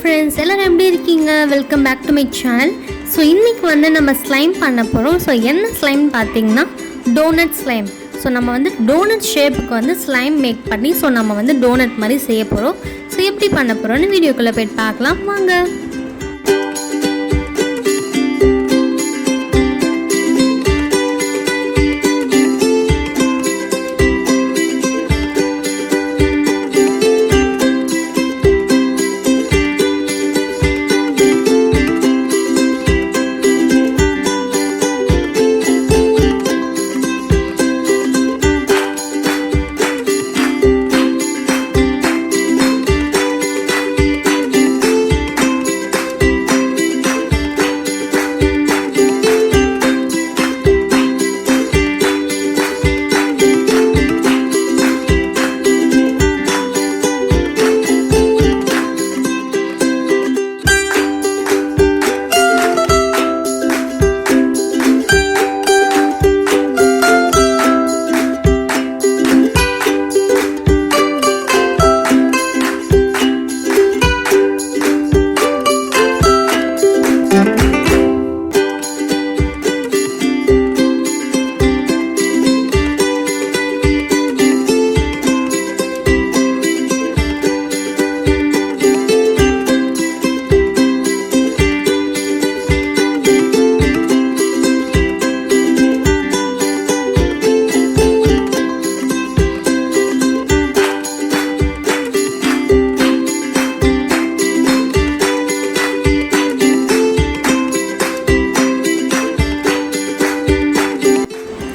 Friends, எல்லாரும் எப்படி இருக்கீங்க? Welcome back to my channel. So இன்றைக்கி வந்து நம்ம ஸ்லைம் பண்ண போகிறோம். ஸோ என்ன ஸ்லைம் பார்த்தீங்கன்னா டோனட் ஸ்லைம். ஸோ நம்ம வந்து டோனட் ஷேப்புக்கு வந்து ஸ்லைம் மேக் பண்ணி ஸோ நம்ம வந்து டோனட் மாதிரி செய்ய போகிறோம். ஸோ எப்படி பண்ண போகிறோன்னு வீடியோக்குள்ளே போய்ட்டு பார்க்கலாம் வாங்க.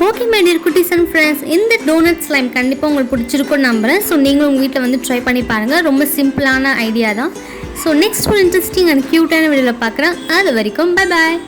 ஓகே மை டியர் குட்டீஸ் அண்ட் ஃப்ரெண்ட்ஸ், இந்த டோனட் ஸ்லைம் கண்டிப்பாக உங்களுக்கு பிடிச்சிருக்குன்னு நம்புகிறேன். ஸோ நீங்களும் உங்கள் வீட்டில் வந்து ட்ரை பண்ணி பாருங்கள். ரொம்ப சிம்பிளான ஐடியா தான். ஸோ நெக்ஸ்ட் ஒரு இன்ட்ரெஸ்டிங் அண்ட் க்யூட்டான வீடியோவில் பார்க்குறேன். அது வரைக்கும் பை பாய்.